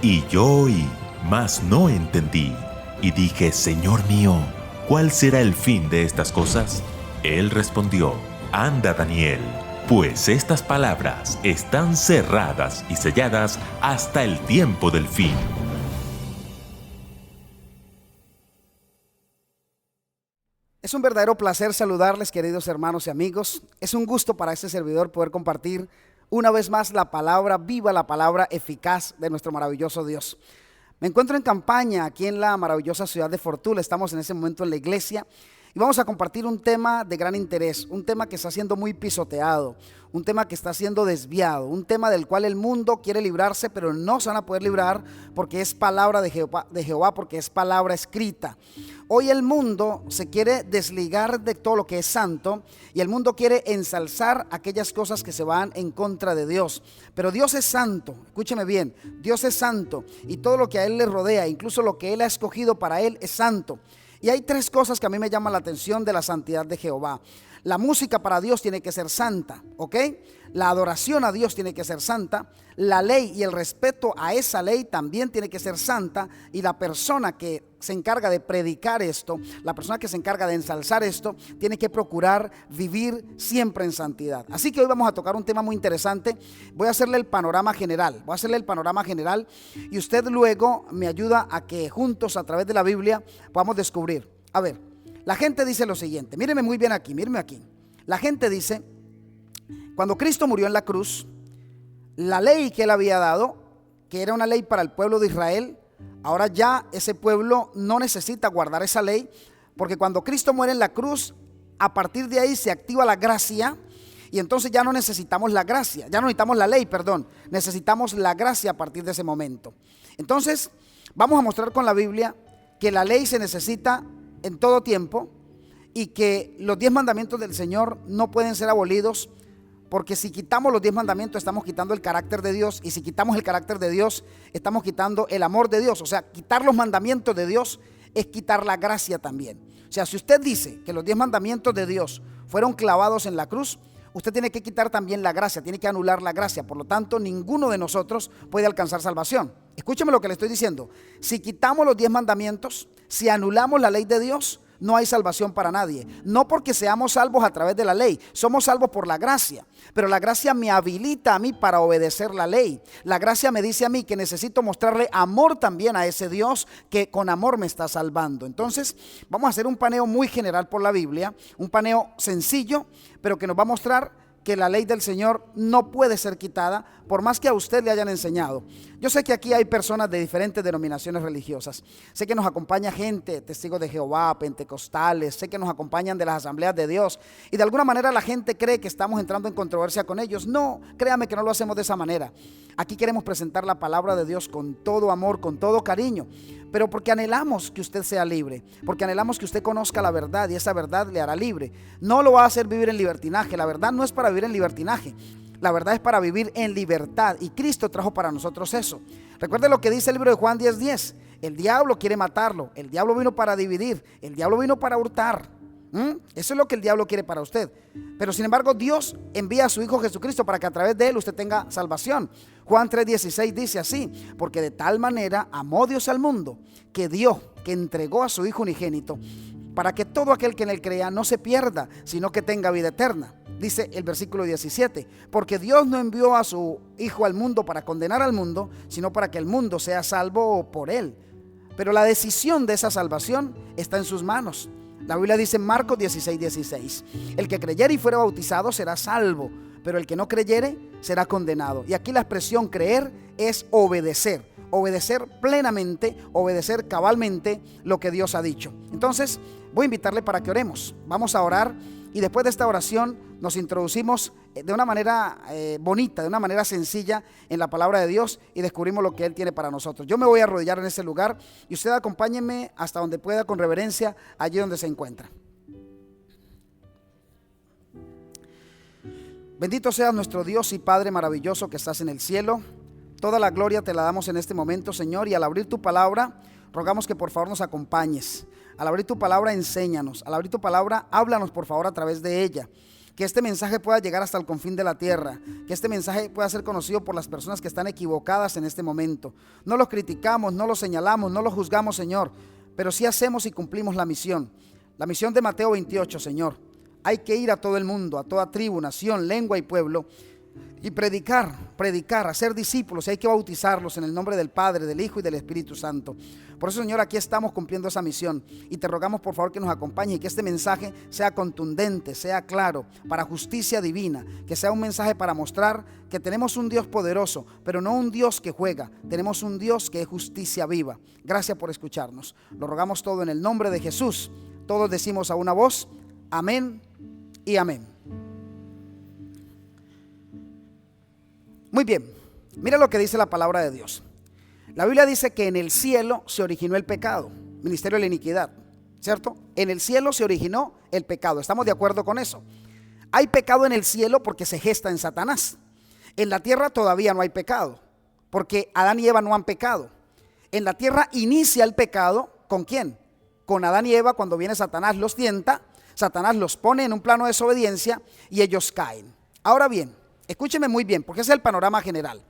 Y yo oí, mas no entendí. Y dije: Señor mío, ¿cuál será el fin de estas cosas? Él respondió: Anda, Daniel, pues estas palabras están cerradas y selladas hasta el tiempo del fin. Es un verdadero placer saludarles, queridos hermanos y amigos. Es un gusto para este servidor poder compartir una vez más la palabra viva, la palabra eficaz de nuestro maravilloso Dios. Me encuentro en campaña aquí en la maravillosa ciudad de Fortuna. Estamos en ese momento en la iglesia y vamos a compartir un tema de gran interés, un tema que está siendo muy pisoteado, un tema que está siendo desviado, un tema del cual el mundo quiere librarse, pero no se van a poder librar porque es palabra de Jehová, porque es palabra escrita. Hoy el mundo se quiere desligar de todo lo que es santo y el mundo quiere ensalzar aquellas cosas que se van en contra de Dios. Pero Dios es santo, escúcheme bien, Dios es santo y todo lo que a Él le rodea, incluso lo que Él ha escogido para Él, es santo. Y hay tres cosas que a mí me llaman la atención de la santidad de Jehová. La música para Dios tiene que ser santa, ¿ok? La adoración a Dios tiene que ser santa. La ley y el respeto a esa ley también tiene que ser santa. Y la persona que se encarga de predicar esto, la persona que se encarga de ensalzar esto, tiene que procurar vivir siempre en santidad. Así que hoy vamos a tocar un tema muy interesante. Voy a hacerle el panorama general. Y usted luego me ayuda a que juntos a través de la Biblia podamos descubrir. A ver, la gente dice lo siguiente. Míreme muy bien aquí, míreme aquí. La gente dice, cuando Cristo murió en la cruz, la ley que Él había dado, que era una ley para el pueblo de Israel, ahora ya ese pueblo no necesita guardar esa ley, porque cuando Cristo muere en la cruz, a partir de ahí se activa la gracia y entonces ya no necesitamos la gracia, ya no necesitamos la ley, perdón, necesitamos la gracia a partir de ese momento. Entonces vamos a mostrar con la Biblia que la ley se necesita en todo tiempo y que los 10 mandamientos del Señor no pueden ser abolidos, porque si quitamos los 10 mandamientos estamos quitando el carácter de Dios, y si quitamos el carácter de Dios estamos quitando el amor de Dios. O sea, quitar los mandamientos de Dios es quitar la gracia también. O sea, si usted dice que los 10 mandamientos de Dios fueron clavados en la cruz, usted tiene que quitar también la gracia, tiene que anular la gracia. Por lo tanto, ninguno de nosotros puede alcanzar salvación. Escúcheme lo que le estoy diciendo. Si quitamos los 10 mandamientos, si anulamos la ley de Dios, no hay salvación para nadie. No porque seamos salvos a través de la ley, somos salvos por la gracia. Pero la gracia me habilita a mí para obedecer la ley. La gracia me dice a mí que necesito mostrarle amor también a ese Dios que con amor me está salvando. Entonces vamos a hacer un paneo muy general por la Biblia, un paneo sencillo, pero que nos va a mostrar que la ley del Señor no puede ser quitada por más que a usted le hayan enseñado. Yo sé que aquí hay personas de diferentes denominaciones religiosas. Sé que nos acompaña gente, testigos de Jehová, pentecostales, sé que nos acompañan de las asambleas de Dios y de alguna manera la gente cree que estamos entrando en controversia con ellos. No, créame que no lo hacemos de esa manera. Aquí queremos presentar la palabra de Dios con todo amor, con todo cariño, pero porque anhelamos que usted sea libre, porque anhelamos que usted conozca la verdad y esa verdad le hará libre. No lo va a hacer vivir en libertinaje. La verdad no es para vivir en libertinaje. La verdad es para vivir en libertad y Cristo trajo para nosotros eso. Recuerde lo que dice el libro de Juan 10:10. El diablo quiere matarlo, el diablo vino para dividir, el diablo vino para hurtar. Eso es lo que el diablo quiere para usted. Pero sin embargo Dios envía a su Hijo Jesucristo para que a través de Él usted tenga salvación. Juan 3:16 dice así: porque de tal manera amó Dios al mundo que dio, que entregó a su Hijo unigénito, para que todo aquel que en Él crea no se pierda, sino que tenga vida eterna. Dice el versículo 17, porque Dios no envió a su Hijo al mundo para condenar al mundo, sino para que el mundo sea salvo por Él. Pero la decisión de esa salvación está en sus manos. La Biblia dice en Marcos 16:16, el que creyere y fuera bautizado será salvo, pero el que no creyere será condenado. Y aquí la expresión creer es obedecer. Obedecer plenamente, obedecer cabalmente lo que Dios ha dicho. Entonces voy a invitarle para que oremos. Vamos a orar y después de esta oración nos introducimos de una manera bonita, de una manera sencilla en la palabra de Dios y descubrimos lo que Él tiene para nosotros. Yo me voy a arrodillar en ese lugar y usted acompáñeme hasta donde pueda con reverencia, allí donde se encuentra. Bendito seas nuestro Dios y Padre maravilloso que estás en el cielo. Toda la gloria te la damos en este momento, Señor, y al abrir tu palabra, rogamos que por favor nos acompañes. Al abrir tu palabra, enséñanos. Al abrir tu palabra, háblanos por favor a través de ella. que este mensaje pueda llegar hasta el confín de la tierra, que este mensaje pueda ser conocido por las personas que están equivocadas en este momento. No los criticamos, no los señalamos, no los juzgamos, Señor, pero sí hacemos y cumplimos la misión de Mateo 28, Señor. Hay que ir a todo el mundo, a toda tribu, nación, lengua y pueblo, y predicar, hacer discípulos, y hay que bautizarlos en el nombre del Padre, del Hijo y del Espíritu Santo. Por eso, Señor, aquí estamos cumpliendo esa misión, y te rogamos por favor que nos acompañe y que este mensaje sea contundente, sea claro, para justicia divina, que sea un mensaje para mostrar que tenemos un Dios poderoso, pero no un Dios que juega, tenemos un Dios que es justicia viva. Gracias por escucharnos, lo rogamos todo en el nombre de Jesús. Todos decimos a una voz, amén y amén. Muy bien, mira lo que dice la palabra de Dios. La Biblia dice que en el cielo se originó el pecado, ministerio de la iniquidad, ¿cierto? En el cielo se originó el pecado, ¿estamos de acuerdo con eso? Hay pecado en el cielo porque se gesta en Satanás. En la tierra todavía no hay pecado, porque Adán y Eva no han pecado. En la tierra inicia el pecado, ¿con quién? Con Adán y Eva. Cuando viene Satanás los tienta, Satanás los pone en un plano de desobediencia y ellos caen. Ahora bien, escúcheme muy bien, porque ese es el panorama general.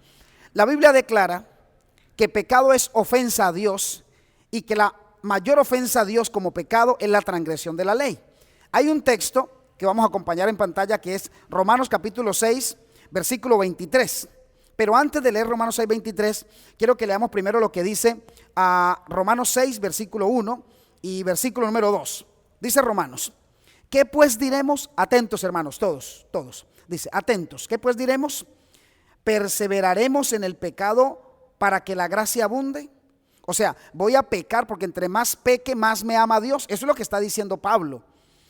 La Biblia declara que pecado es ofensa a Dios y que la mayor ofensa a Dios como pecado es la transgresión de la ley. Hay un texto que vamos a acompañar en pantalla que es Romanos capítulo 6, versículo 23. Pero antes de leer Romanos 6, 23, quiero que leamos primero lo que dice a Romanos 6, versículo 1 y versículo número 2. Dice Romanos: ¿qué pues diremos? Atentos, hermanos, todos. Dice, atentos, ¿qué pues diremos? ¿Perseveraremos en el pecado para que la gracia abunde? O sea, voy a pecar porque entre más peque, más me ama Dios. Eso es lo que está diciendo Pablo.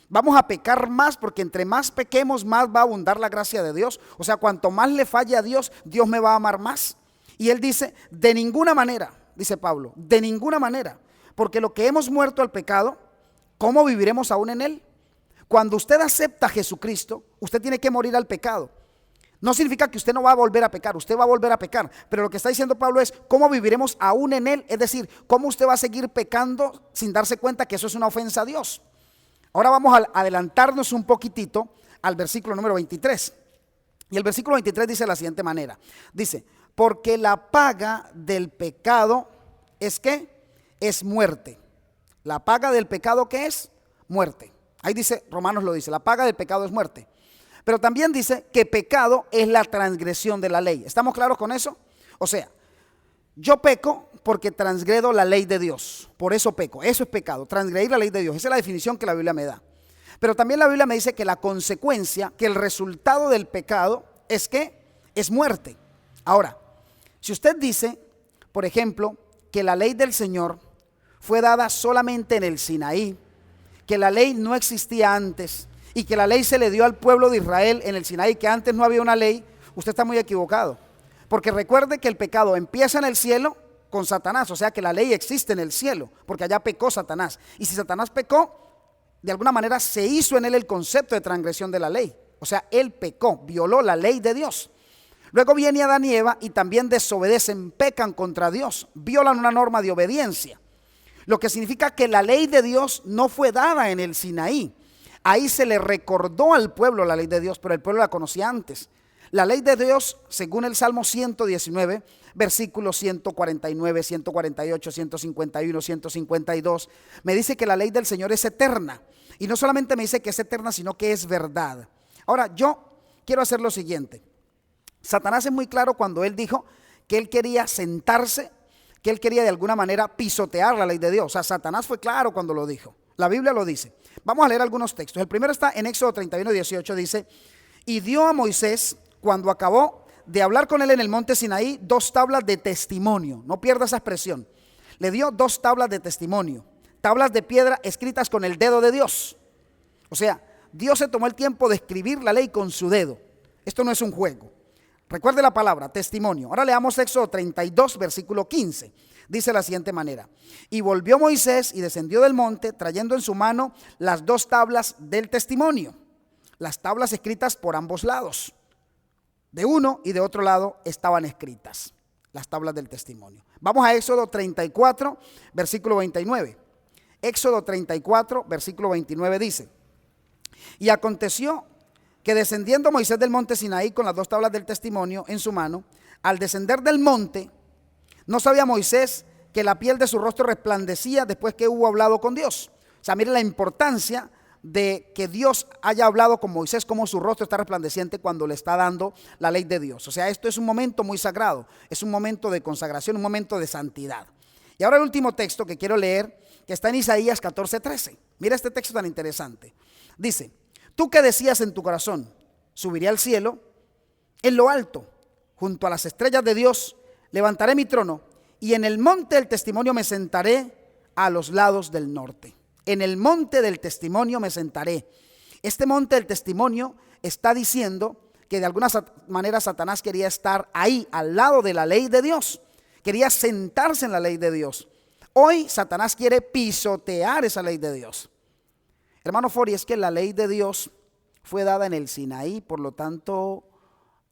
Vamos a pecar más porque entre más pequemos, más va a abundar la gracia de Dios. O sea, cuanto más le falle a Dios, Dios me va a amar más. Y él dice, de ninguna manera, dice Pablo, de ninguna manera. Porque lo que hemos muerto al pecado, ¿cómo viviremos aún en él? Cuando usted acepta a Jesucristo, usted tiene que morir al pecado. No significa que usted no va a volver a pecar, usted va a volver a pecar. Pero lo que está diciendo Pablo es cómo viviremos aún en él. Es decir, cómo usted va a seguir pecando sin darse cuenta que eso es una ofensa a Dios. Ahora vamos a adelantarnos un poquitito al versículo número 23. Y el versículo 23 dice de la siguiente manera. Dice, porque la paga del pecado es ¿qué? Es muerte. La paga del pecado ¿qué es? Muerte. Ahí dice, Romanos lo dice, la paga del pecado es muerte. Pero también dice que pecado es la transgresión de la ley. ¿Estamos claros con eso? O sea, yo peco porque transgredo la ley de Dios. Por eso peco. Eso es pecado, transgredir la ley de Dios. Esa es la definición que la Biblia me da. Pero también la Biblia me dice que la consecuencia, que el resultado del pecado es que es muerte. Ahora, si usted dice, por ejemplo, que la ley del Señor fue dada solamente en el Sinaí, que la ley no existía antes y que la ley se le dio al pueblo de Israel en el Sinaí, que antes no había una ley, usted está muy equivocado. Porque recuerde que el pecado empieza en el cielo con Satanás, o sea que la ley existe en el cielo, porque allá pecó Satanás. Y si Satanás pecó, de alguna manera se hizo en él el concepto de transgresión de la ley. O sea, él pecó, violó la ley de Dios. Luego viene Adán y Eva y también desobedecen, pecan contra Dios, violan una norma de obediencia. Lo que significa que la ley de Dios no fue dada en el Sinaí. Ahí se le recordó al pueblo la ley de Dios, pero el pueblo la conocía antes. La ley de Dios, según el Salmo 119, versículos 149, 148, 151, 152, me dice que la ley del Señor es eterna. Y no solamente me dice que es eterna, sino que es verdad. Ahora, yo quiero hacer lo siguiente. Satanás es muy claro cuando él dijo que él quería sentarse, que él quería de alguna manera pisotear la ley de Dios. O sea, Satanás fue claro cuando lo dijo. La Biblia lo dice. Vamos a leer algunos textos. El primero está en Éxodo 31, 18. Dice, y dio a Moisés, cuando acabó de hablar con él en el monte Sinaí, 2 tablas de testimonio. No pierda esa expresión. Le dio 2 tablas de testimonio. Tablas de piedra escritas con el dedo de Dios. O sea, Dios se tomó el tiempo de escribir la ley con su dedo. Esto no es un juego. Recuerde la palabra, testimonio. Ahora leamos Éxodo 32, versículo 15. Dice de la siguiente manera. Y volvió Moisés y descendió del monte, trayendo en su mano las 2 tablas del testimonio. Las tablas escritas por ambos lados. De uno y de otro lado estaban escritas las tablas del testimonio. Vamos a Éxodo 34, versículo 29. Éxodo 34, versículo 29 dice. Y aconteció que descendiendo Moisés del monte Sinaí con las 2 tablas del testimonio en su mano, al descender del monte, no sabía Moisés que la piel de su rostro resplandecía después que hubo hablado con Dios. O sea, mire la importancia de que Dios haya hablado con Moisés, como su rostro está resplandeciente cuando le está dando la ley de Dios. O sea, esto es un momento muy sagrado, es un momento de consagración, un momento de santidad. Y ahora el último texto que quiero leer, que está en Isaías 14:13. Mira este texto tan interesante. Dice: tú que decías en tu corazón, subiré al cielo, en lo alto, junto a las estrellas de Dios, levantaré mi trono, y en el monte del testimonio me sentaré a los lados del norte. En el monte del testimonio me sentaré. Este monte del testimonio está diciendo que de alguna manera Satanás quería estar ahí, al lado de la ley de Dios. Quería sentarse en la ley de Dios. Hoy Satanás quiere pisotear esa ley de Dios. Hermano Fori, es que la ley de Dios fue dada en el Sinaí, por lo tanto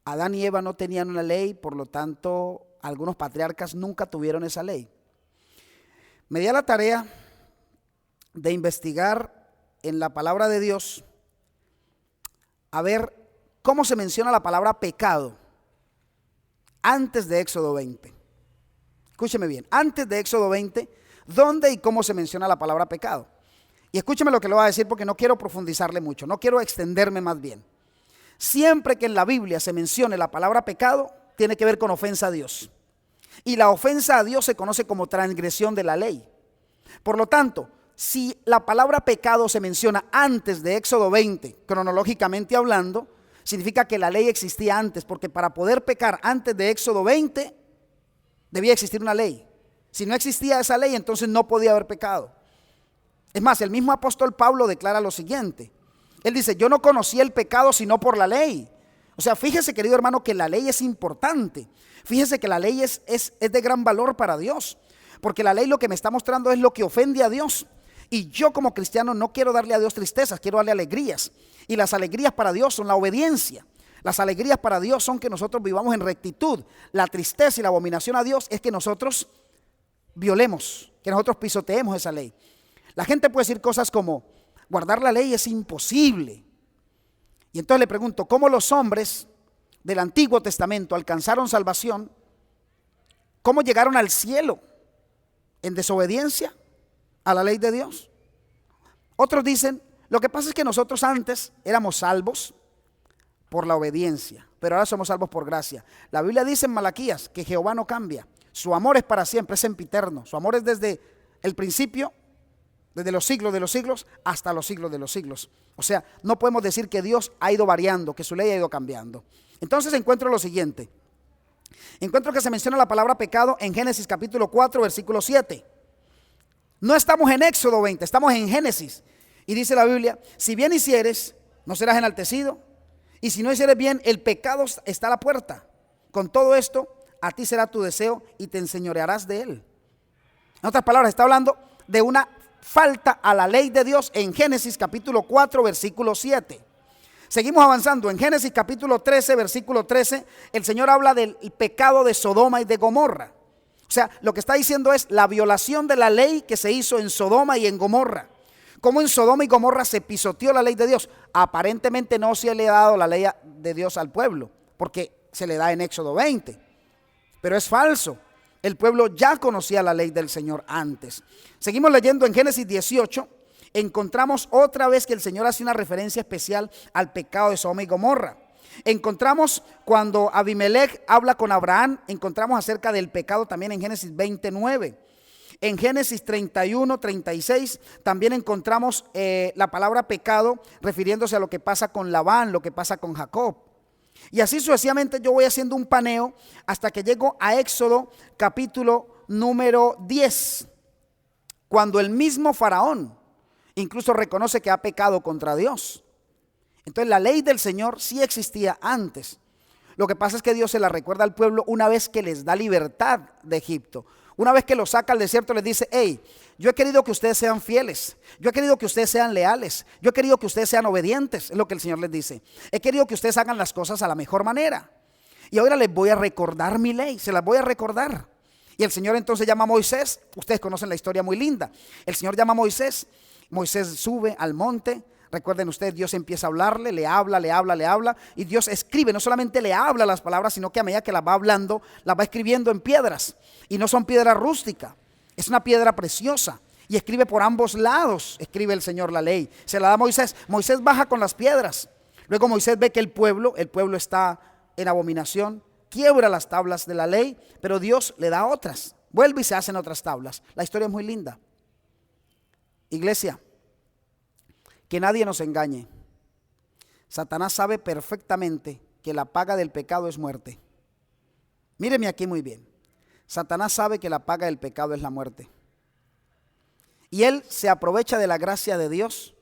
Adán y Eva no tenían una ley, por lo tanto algunos patriarcas nunca tuvieron esa ley. Me di a la tarea de investigar en la palabra de Dios a ver cómo se menciona la palabra pecado antes de Éxodo 20. Escúcheme bien, antes de Éxodo 20, ¿dónde y cómo se menciona la palabra pecado? Y escúcheme lo que le voy a decir, porque no quiero profundizarle mucho, no quiero extenderme más bien. Siempre que en la Biblia se mencione la palabra pecado, tiene que ver con ofensa a Dios. Y la ofensa a Dios se conoce como transgresión de la ley. Por lo tanto, si la palabra pecado se menciona antes de Éxodo 20, cronológicamente hablando, significa que la ley existía antes, porque para poder pecar antes de Éxodo 20, debía existir una ley. Si no existía esa ley, entonces no podía haber pecado. Es más, el mismo apóstol Pablo declara lo siguiente. Él dice: yo no conocí el pecado sino por la ley. O sea, fíjese, querido hermano, que la ley es importante. Fíjese que la ley es de gran valor para Dios, porque la ley lo que me está mostrando es lo que ofende a Dios. Y yo como cristiano no quiero darle a Dios tristezas, quiero darle alegrías. Y las alegrías para Dios son la obediencia. Las alegrías para Dios son que nosotros vivamos en rectitud. La tristeza y la abominación a Dios es que nosotros violemos, que nosotros pisoteemos esa ley. La gente puede decir cosas como: guardar la ley es imposible. Y entonces le pregunto, ¿cómo los hombres del Antiguo Testamento alcanzaron salvación? ¿Cómo llegaron al cielo? ¿En desobediencia a la ley de Dios? Otros dicen: lo que pasa es que nosotros antes éramos salvos por la obediencia, pero ahora somos salvos por gracia. La Biblia dice en Malaquías que Jehová no cambia. Su amor es para siempre, es sempiterno. Su amor es desde el principio, desde los siglos de los siglos hasta los siglos de los siglos. O sea, no podemos decir que Dios ha ido variando, que su ley ha ido cambiando. Entonces encuentro lo siguiente. Encuentro que se menciona la palabra pecado en Génesis capítulo 4, versículo 7. No estamos en Éxodo 20, estamos en Génesis. Y dice la Biblia: si bien hicieres, no serás enaltecido. Y si no hicieres bien, el pecado está a la puerta. Con todo esto, a ti será tu deseo y te enseñorearás de él. En otras palabras, está hablando de una falta a la ley de Dios en Génesis capítulo 4, versículo 7. Seguimos avanzando. En Génesis capítulo 13, versículo 13, el Señor habla del pecado de Sodoma y de Gomorra. O sea, lo que está diciendo es la violación de la ley que se hizo en Sodoma y en Gomorra. Como en Sodoma y Gomorra se pisoteó la ley de Dios. Aparentemente no se le ha dado la ley de Dios al pueblo, porque se le da en Éxodo 20. Pero es falso. El pueblo ya conocía la ley del Señor antes. Seguimos leyendo en Génesis 18. Encontramos otra vez que el Señor hace una referencia especial al pecado de Sodoma y Gomorra. Encontramos cuando Abimelech habla con Abraham, encontramos acerca del pecado también en Génesis 29. En Génesis 31, 36 también encontramos la palabra pecado refiriéndose a lo que pasa con Labán, lo que pasa con Jacob. Y así sucesivamente yo voy haciendo un paneo hasta que llego a Éxodo capítulo número 10, cuando el mismo Faraón incluso reconoce que ha pecado contra Dios. Entonces la ley del Señor sí existía antes. Lo que pasa es que Dios se la recuerda al pueblo una vez que les da libertad de Egipto. Una vez que los saca al desierto, les dice: hey, yo he querido que ustedes sean fieles, yo he querido que ustedes sean leales, yo he querido que ustedes sean obedientes, es lo que el Señor les dice. He querido que ustedes hagan las cosas a la mejor manera. Y ahora les voy a recordar mi ley, se las voy a recordar. Y el Señor entonces llama a Moisés. Ustedes conocen la historia muy linda. El Señor llama a Moisés. Moisés sube al monte, Recuerden ustedes, Dios empieza a hablarle, le habla, y Dios escribe, no solamente le habla las palabras, sino que a medida que las va hablando, las va escribiendo en piedras. Y no son piedras rústicas, es una piedra preciosa. Y escribe por ambos lados, escribe el Señor la ley. Se la da a Moisés. Moisés baja con las piedras. Luego Moisés ve que el pueblo está en abominación, quiebra las tablas de la ley, pero Dios le da otras. Vuelve y se hacen otras tablas. La historia es muy linda. Iglesia, que nadie nos engañe. Satanás sabe perfectamente que la paga del pecado es muerte. Míreme aquí muy bien. Satanás sabe que la paga del pecado es la muerte. Y él se aprovecha de la gracia de Dios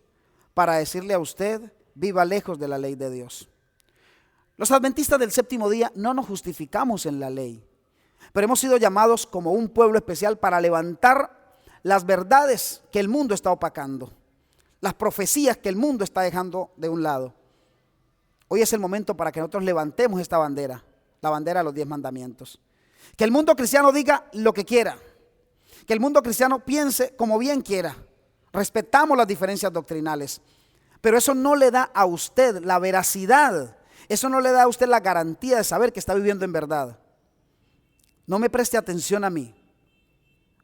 para decirle a usted: viva lejos de la ley de Dios. Los adventistas del séptimo día no nos justificamos en la ley, pero hemos sido llamados como un pueblo especial para levantar las verdades que el mundo está opacando, las profecías que el mundo está dejando de un lado. Hoy es el momento para que nosotros levantemos esta bandera, la bandera de los 10 mandamientos. Que el mundo cristiano diga lo que quiera, que el mundo cristiano piense como bien quiera. Respetamos las diferencias doctrinales, pero eso no le da a usted la veracidad, eso no le da a usted la garantía de saber que está viviendo en verdad. No me preste atención a mí,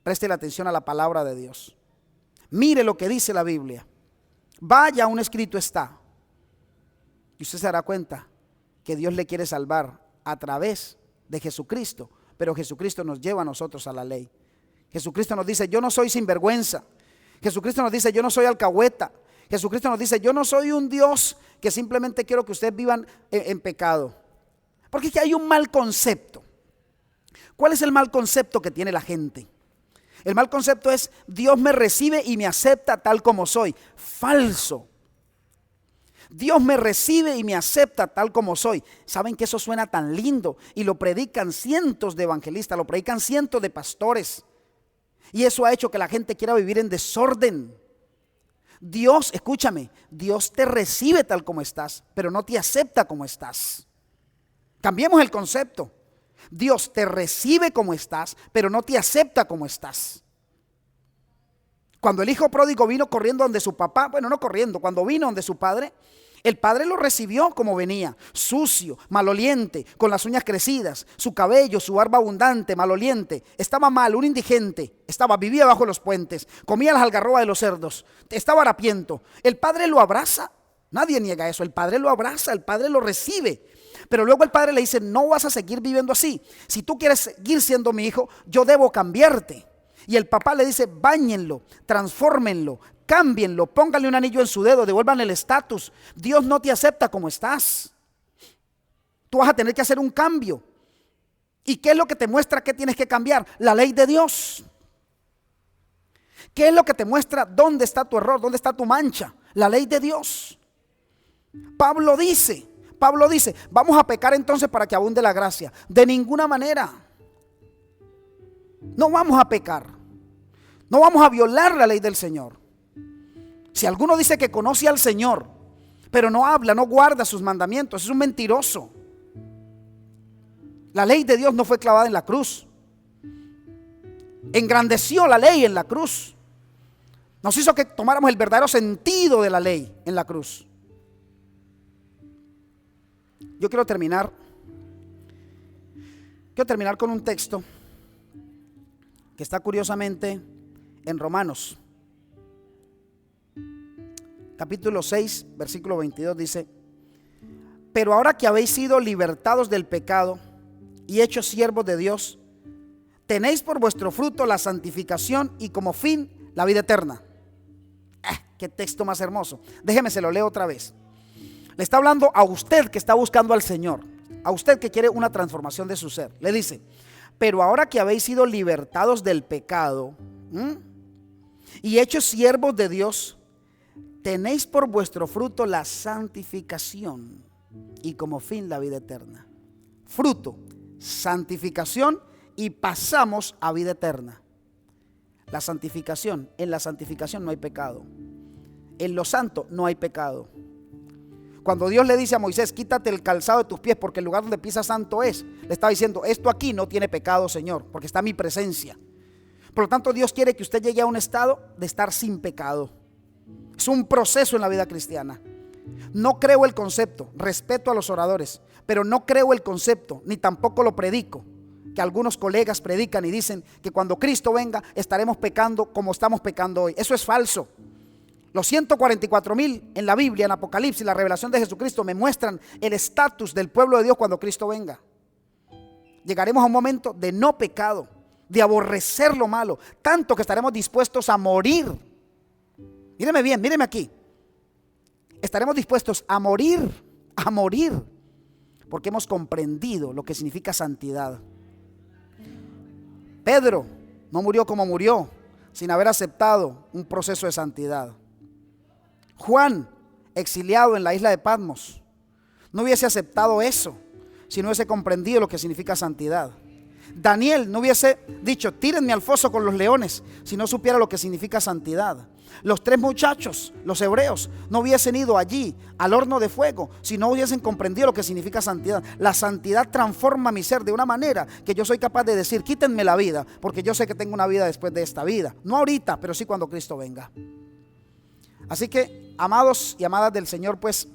preste la atención a la palabra de Dios. Mire lo que dice la Biblia. Vaya, un escrito está. Y usted se dará cuenta que Dios le quiere salvar a través de Jesucristo, pero Jesucristo nos lleva a nosotros a la ley. Jesucristo nos dice: yo no soy sinvergüenza. Jesucristo nos dice: yo no soy alcahueta. Jesucristo nos dice: yo no soy un Dios que simplemente quiero que ustedes vivan en pecado. Porque es que hay un mal concepto. ¿Cuál es el mal concepto que tiene la gente? El mal concepto es: Dios me recibe y me acepta tal como soy. Falso. Dios me recibe y me acepta tal como soy. ¿Saben que eso suena tan lindo? Y lo predican cientos de evangelistas, lo predican cientos de pastores. Y eso ha hecho que la gente quiera vivir en desorden. Dios, escúchame, Dios te recibe tal como estás, pero no te acepta como estás. Cambiemos el concepto. Dios te recibe como estás, pero no te acepta como estás. Cuando el hijo pródigo vino corriendo donde su papá, bueno, no corriendo, cuando vino donde su padre, el padre lo recibió como venía, sucio, maloliente, con las uñas crecidas, su cabello, su barba abundante, maloliente. Estaba mal, un indigente, vivía bajo los puentes, comía las algarrobas de los cerdos, estaba harapiento. El padre lo abraza, nadie niega eso, el padre lo abraza, el padre lo recibe. Pero luego el padre le dice: no vas a seguir viviendo así. Si tú quieres seguir siendo mi hijo, yo debo cambiarte. Y el papá le dice: báñenlo, transfórmenlo, cámbienlo, pónganle un anillo en su dedo, devuélvanle el estatus. Dios no te acepta como estás. Tú vas a tener que hacer un cambio. ¿Y qué es lo que te muestra que tienes que cambiar? La ley de Dios. ¿Qué es lo que te muestra dónde está tu error, dónde está tu mancha? La ley de Dios. Pablo dice, vamos a pecar entonces para que abunde la gracia. De ninguna manera. No vamos a pecar. No vamos a violar la ley del Señor. Si alguno dice que conoce al Señor, pero no habla, no guarda sus mandamientos, es un mentiroso. La ley de Dios no fue clavada en la cruz. Engrandeció la ley en la cruz. Nos hizo que tomáramos el verdadero sentido de la ley en la cruz. Yo quiero terminar con un texto que está curiosamente en Romanos, capítulo 6, versículo 22, dice: pero ahora que habéis sido libertados del pecado y hechos siervos de Dios, tenéis por vuestro fruto la santificación y como fin la vida eterna. Qué texto más hermoso. Déjeme, se lo leo otra vez. Le está hablando a usted que está buscando al Señor, a usted que quiere una transformación de su ser. Le dice: pero ahora que habéis sido libertados del pecado y hechos siervos de Dios, tenéis por vuestro fruto la santificación y como fin la vida eterna. Fruto, santificación, y pasamos a vida eterna. La santificación, en la santificación no hay pecado. En lo santo no hay pecado. Cuando Dios le dice a Moisés: quítate el calzado de tus pies porque el lugar donde pisas santo es, le estaba diciendo: esto aquí no tiene pecado, Señor, porque está mi presencia. Por lo tanto, Dios quiere que usted llegue a un estado de estar sin pecado. Es un proceso en la vida cristiana. No creo el concepto, respeto a los oradores, pero no creo el concepto, ni tampoco lo predico, que algunos colegas predican y dicen que cuando Cristo venga estaremos pecando como estamos pecando hoy. Eso es falso. Los 144,000 en la Biblia, en Apocalipsis, la revelación de Jesucristo, me muestran el estatus del pueblo de Dios cuando Cristo venga. Llegaremos a un momento de no pecado, de aborrecer lo malo, tanto que estaremos dispuestos a morir. Míreme bien, míreme aquí. Estaremos dispuestos a morir, porque hemos comprendido lo que significa santidad. Pedro no murió como murió, sin haber aceptado un proceso de santidad. Juan, exiliado en la isla de Patmos, no hubiese aceptado eso si no hubiese comprendido lo que significa santidad. Daniel no hubiese dicho: tírenme al foso con los leones, si no supiera lo que significa santidad. Los 3 muchachos, los hebreos, no hubiesen ido allí al horno de fuego si no hubiesen comprendido lo que significa santidad. La santidad transforma mi ser de una manera que yo soy capaz de decir: quítenme la vida, porque yo sé que tengo una vida después de esta vida. No ahorita, pero sí cuando Cristo venga. Así que, amados y amadas del Señor, pues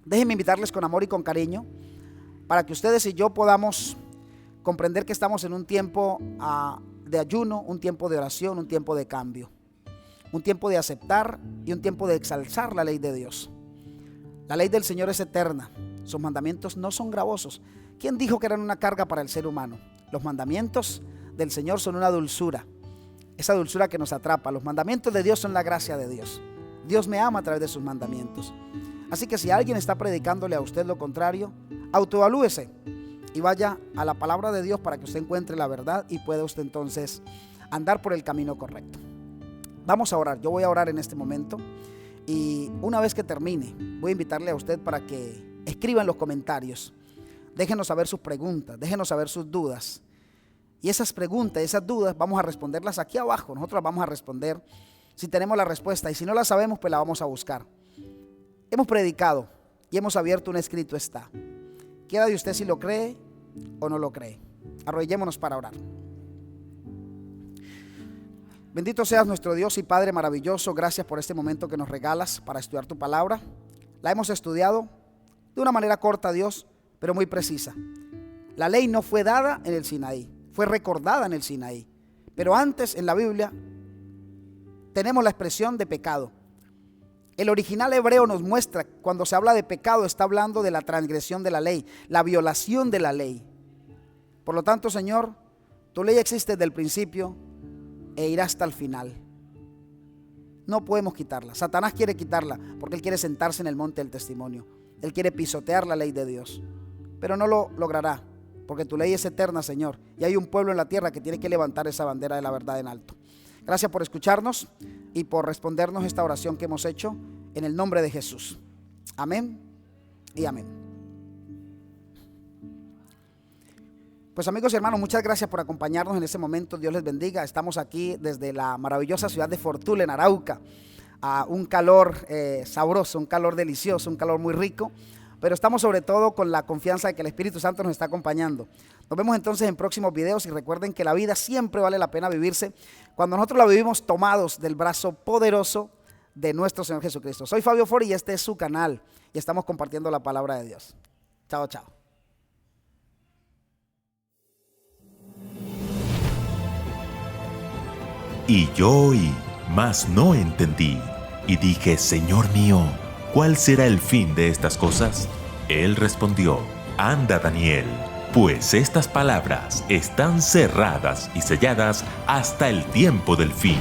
déjenme invitarles con amor y con cariño para que ustedes y yo podamos comprender que estamos en un tiempo de ayuno, un tiempo de oración, un tiempo de cambio, un tiempo de aceptar y un tiempo de exaltar la ley de Dios. La ley del Señor es eterna, sus mandamientos no son gravosos. ¿Quién dijo que eran una carga para el ser humano? Los mandamientos del Señor son una dulzura, esa dulzura que nos atrapa. Los mandamientos de Dios son la gracia de Dios. Dios me ama a través de sus mandamientos. Así que si alguien está predicándole a usted lo contrario, autoevalúese y vaya a la palabra de Dios para que usted encuentre la verdad y pueda usted entonces andar por el camino correcto. Vamos a orar. Yo voy a orar en este momento y una vez que termine voy a invitarle a usted para que escriba en los comentarios. Déjenos saber sus preguntas, déjenos saber sus dudas. Y esas preguntas, esas dudas vamos a responderlas aquí abajo. Nosotros las vamos a responder si tenemos la respuesta, y si no la sabemos, pues la vamos a buscar. Hemos predicado y hemos abierto un escrito está. Queda de usted si lo cree o no lo cree. Arrodillémonos para orar. Bendito seas nuestro Dios y Padre maravilloso. Gracias por este momento que nos regalas para estudiar tu palabra. La hemos estudiado de una manera corta, Dios, pero muy precisa. La ley no fue dada en el Sinaí, fue recordada en el Sinaí. Pero antes en la Biblia tenemos la expresión de pecado. El original hebreo nos muestra, cuando se habla de pecado, está hablando de la transgresión de la ley, la violación de la ley. Por lo tanto, Señor, tu ley existe desde el principio e irá hasta el final. No podemos quitarla. Satanás quiere quitarla porque él quiere sentarse en el monte del testimonio. Él quiere pisotear la ley de Dios, pero no lo logrará, porque tu ley es eterna, Señor, y hay un pueblo en la tierra que tiene que levantar esa bandera de la verdad en alto. Gracias por escucharnos y por respondernos esta oración que hemos hecho en el nombre de Jesús. Amén y amén. Pues amigos y hermanos, muchas gracias por acompañarnos en este momento. Dios les bendiga. Estamos aquí desde la maravillosa ciudad de Fortul, en Arauca, a un calor sabroso, un calor delicioso, un calor muy rico. Pero estamos sobre todo con la confianza de que el Espíritu Santo nos está acompañando. Nos vemos entonces en próximos videos y recuerden que la vida siempre vale la pena vivirse cuando nosotros la vivimos tomados del brazo poderoso de nuestro Señor Jesucristo. Soy Fabio Fori y este es su canal y estamos compartiendo la palabra de Dios. Chao, chao. Y yo oí, mas no entendí, y dije: Señor mío, ¿cuál será el fin de estas cosas? Él respondió: Anda, Daniel, pues estas palabras están cerradas y selladas hasta el tiempo del fin.